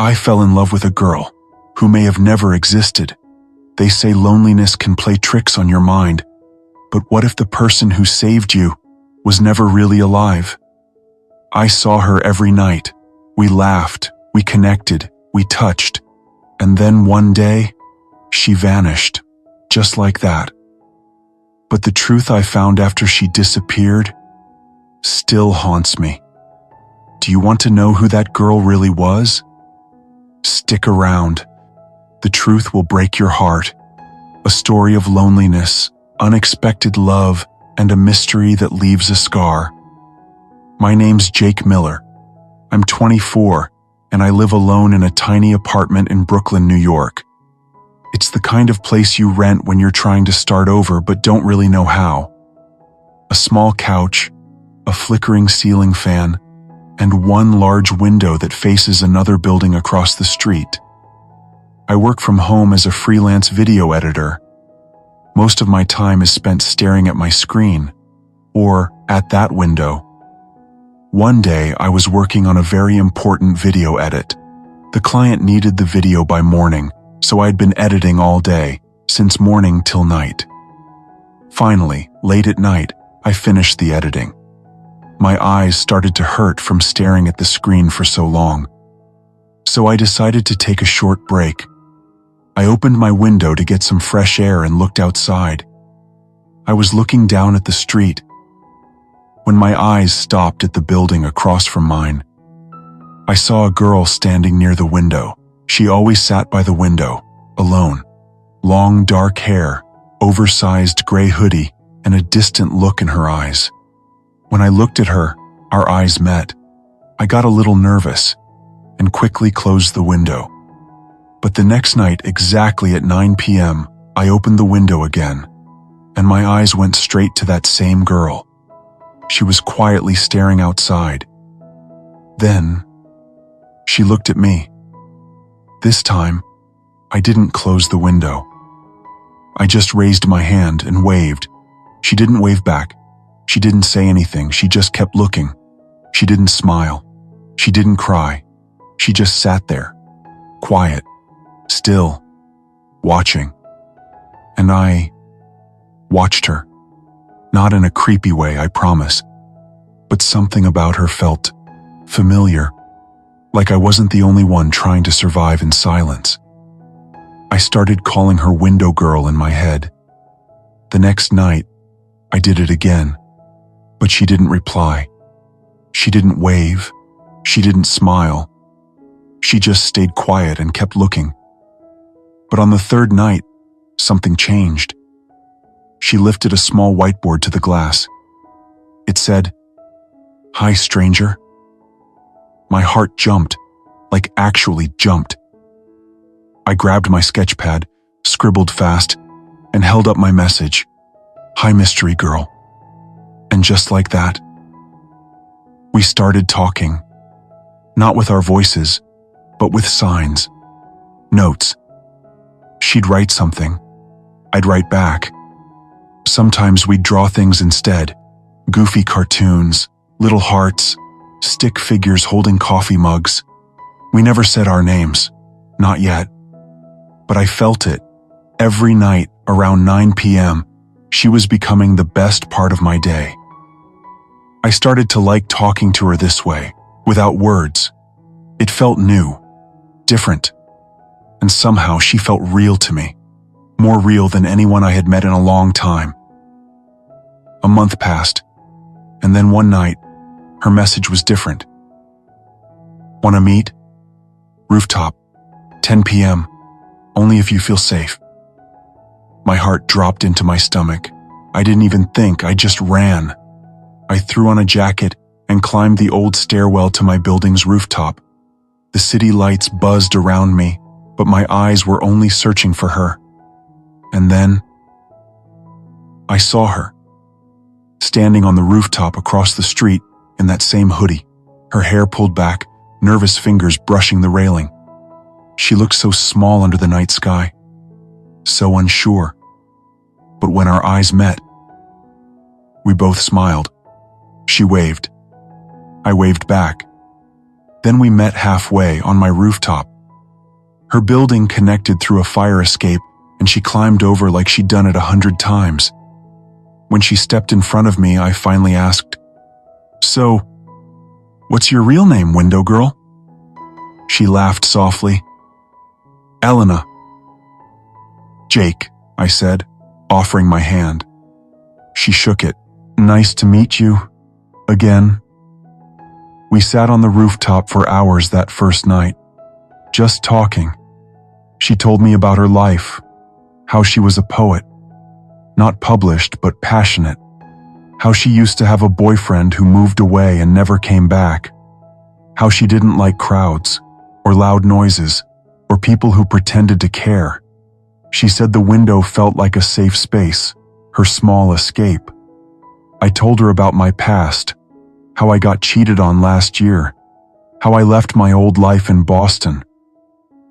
I fell in love with a girl who may have never existed. They say loneliness can play tricks on your mind, but what if the person who saved you was never really alive? I saw her every night. We laughed, we connected, we touched, and then one day, she vanished, just like that. But the truth I found after she disappeared still haunts me. Do you want to know who that girl really was? Stick around. The truth will break your heart. A story of loneliness, unexpected love, and a mystery that leaves a scar. My name's Jake Miller. I'm 24, and I live alone in a tiny apartment in Brooklyn, New York. It's the kind of place you rent when you're trying to start over but don't really know how. A small couch, a flickering ceiling fan, and one large window that faces another building across the street. I work from home as a freelance video editor. Most of my time is spent staring at my screen, or at that window. One day, I was working on a very important video edit. The client needed the video by morning, so I'd been editing all day, since morning till night. Finally, late at night, I finished the editing. My eyes started to hurt from staring at the screen for so long. So I decided to take a short break. I opened my window to get some fresh air and looked outside. I was looking down at the street when my eyes stopped at the building across from mine. I saw a girl standing near the window. She always sat by the window, alone. Long dark hair, oversized gray hoodie, and a distant look in her eyes. When I looked at her, our eyes met. I got a little nervous and quickly closed the window. But the next night, exactly at 9 p.m., I opened the window again, and my eyes went straight to that same girl. She was quietly staring outside. Then, she looked at me. This time, I didn't close the window. I just raised my hand and waved. She didn't wave back. She didn't say anything. She just kept looking. She didn't smile. She didn't cry. She just sat there, quiet, still, watching. And I watched her. Not in a creepy way, I promise. But something about her felt familiar, like I wasn't the only one trying to survive in silence. I started calling her window girl in my head. The next night, I did it again, but she didn't reply. She didn't wave. She didn't smile. She just stayed quiet and kept looking. But on the third night, something changed. She lifted a small whiteboard to the glass. It said, "Hi, stranger." My heart jumped, like actually jumped. I grabbed my sketch pad, scribbled fast, and held up my message. "Hi, mystery girl." And just like that, we started talking. Not with our voices, but with signs, notes. She'd write something. I'd write back. Sometimes we'd draw things instead. Goofy cartoons, little hearts, stick figures holding coffee mugs. We never said our names. Not yet. But I felt it. Every night, around 9 p.m., she was becoming the best part of my day. I started to like talking to her this way, without words. It felt new, different, and somehow she felt real to me, more real than anyone I had met in a long time. A month passed, and then one night, her message was different. "Wanna meet? Rooftop, 10 p.m., only if you feel safe." My heart dropped into my stomach. I didn't even think, I just ran. I threw on a jacket and climbed the old stairwell to my building's rooftop. The city lights buzzed around me, but my eyes were only searching for her. And then, I saw her, standing on the rooftop across the street in that same hoodie, her hair pulled back, nervous fingers brushing the railing. She looked so small under the night sky, so unsure. But when our eyes met, we both smiled. She waved. I waved back. Then we met halfway on my rooftop, Her building connected through a fire escape, and she climbed over like she'd done it 100 times. When she stepped in front of me, I finally asked, "So, what's your real name, window girl?" She laughed softly. "Elena." "Jake," I said, offering my hand. She shook it. "Nice to meet you. Again." We sat on the rooftop for hours that first night, just talking. She told me about her life, how she was a poet, not published but passionate, how she used to have a boyfriend who moved away and never came back, how she didn't like crowds, or loud noises, or people who pretended to care. She said the window felt like a safe space, her small escape. I told her about my past, how I got cheated on last year, how I left my old life in Boston,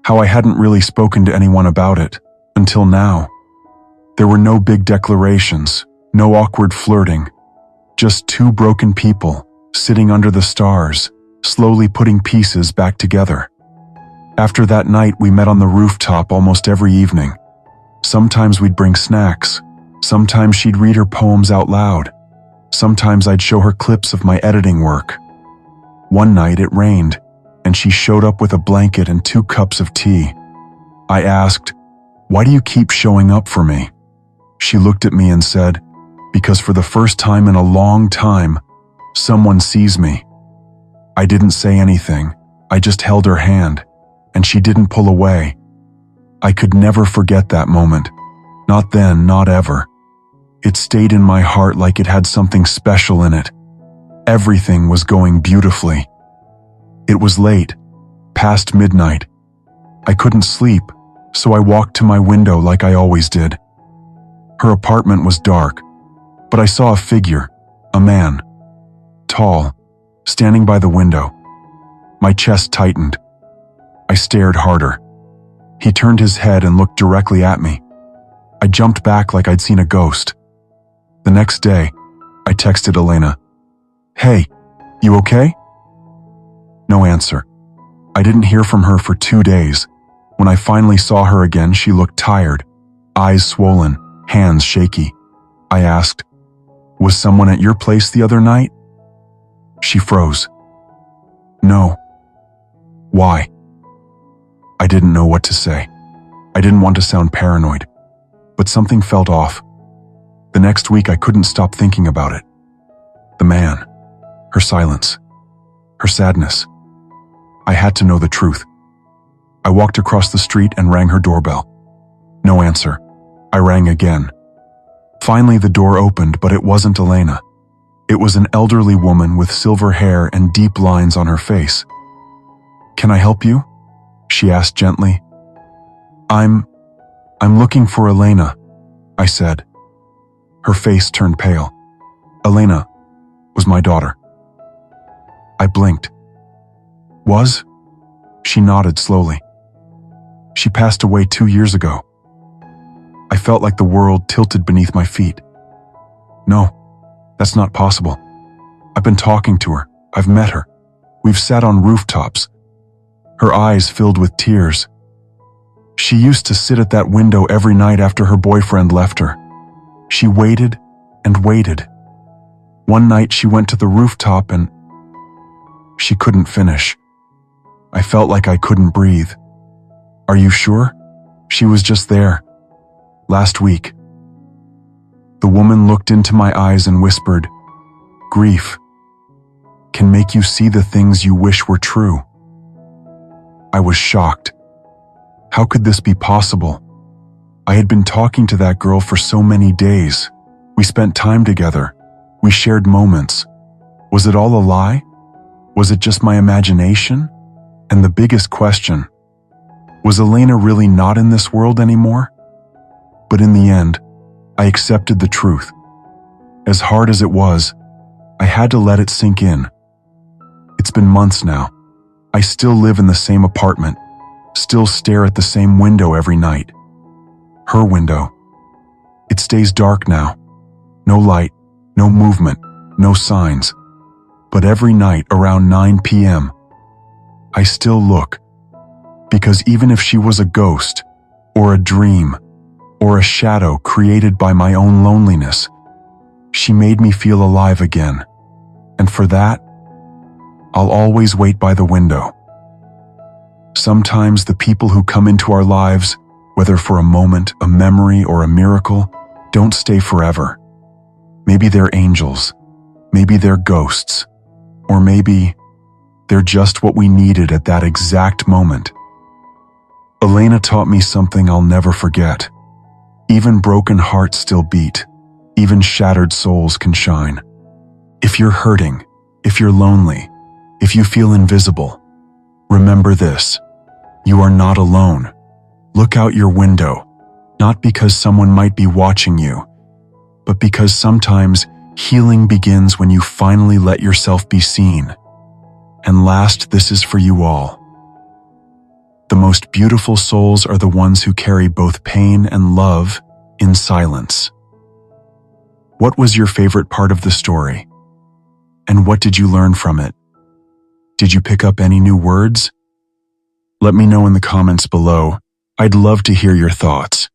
how I hadn't really spoken to anyone about it, until now. There were no big declarations, no awkward flirting, just two broken people, sitting under the stars, slowly putting pieces back together. After that night, we met on the rooftop almost every evening. Sometimes we'd bring snacks, sometimes she'd read her poems out loud, sometimes I'd show her clips of my editing work. One night it rained, and she showed up with a blanket and 2 cups of tea. I asked, "Why do you keep showing up for me?" She looked at me and said, "Because for the first time in a long time, someone sees me." I didn't say anything, I just held her hand, and she didn't pull away. I could never forget that moment. Not then, not ever. It stayed in my heart like it had something special in it. Everything was going beautifully. It was late, past midnight. I couldn't sleep, so I walked to my window like I always did. Her apartment was dark, but I saw a figure, a man, tall, standing by the window. My chest tightened. I stared harder. He turned his head and looked directly at me. I jumped back like I'd seen a ghost. The next day, I texted Elena, "Hey, you okay?" No answer. I didn't hear from her for 2 days. When I finally saw her again, she looked tired, eyes swollen, hands shaky. I asked, "Was someone at your place the other night?" She froze. "No." "Why?" I didn't know what to say. I didn't want to sound paranoid, but something felt off. The next week I couldn't stop thinking about it. The man, her silence, her sadness. I had to know the truth. I walked across the street and rang her doorbell. No answer. I rang again. Finally the door opened, but it wasn't Elena. It was an elderly woman with silver hair and deep lines on her face. "Can I help you?" she asked gently. I'm looking for Elena," I said. Her face turned pale. Elena was my daughter. I blinked. "Was?" She nodded slowly. "She passed away 2 years ago." I felt like the world tilted beneath my feet. "No, that's not possible. I've been talking to her. I've met her. We've sat on rooftops." Her eyes filled with tears. "She used to sit at that window every night after her boyfriend left her. She waited and waited. One night she went to the rooftop and..." She couldn't finish. I felt like I couldn't breathe. "Are you sure? She was just there. Last week." The woman looked into my eyes and whispered, "Grief can make you see the things you wish were true." I was shocked. How could this be possible? I had been talking to that girl for so many days. We spent time together. We shared moments. Was it all a lie? Was it just my imagination? And the biggest question, was Elena really not in this world anymore? But in the end, I accepted the truth. As hard as it was, I had to let it sink in. It's been months now. I still live in the same apartment, still stare at the same window every night. Her window. It stays dark now. No light, no movement, no signs. But every night around 9 p.m., I still look. Because even if she was a ghost, or a dream, or a shadow created by my own loneliness, she made me feel alive again. And for that, I'll always wait by the window. Sometimes the people who come into our lives, whether for a moment, a memory, or a miracle, don't stay forever. Maybe they're angels, maybe they're ghosts, or maybe they're just what we needed at that exact moment. Elena taught me something I'll never forget. Even broken hearts still beat. Even shattered souls can shine. If you're hurting, if you're lonely, if you feel invisible, remember this: you are not alone. Look out your window, not because someone might be watching you, but because sometimes healing begins when you finally let yourself be seen. And last, this is for you all. The most beautiful souls are the ones who carry both pain and love in silence. What was your favorite part of the story? And what did you learn from it? Did you pick up any new words? Let me know in the comments below. I'd love to hear your thoughts.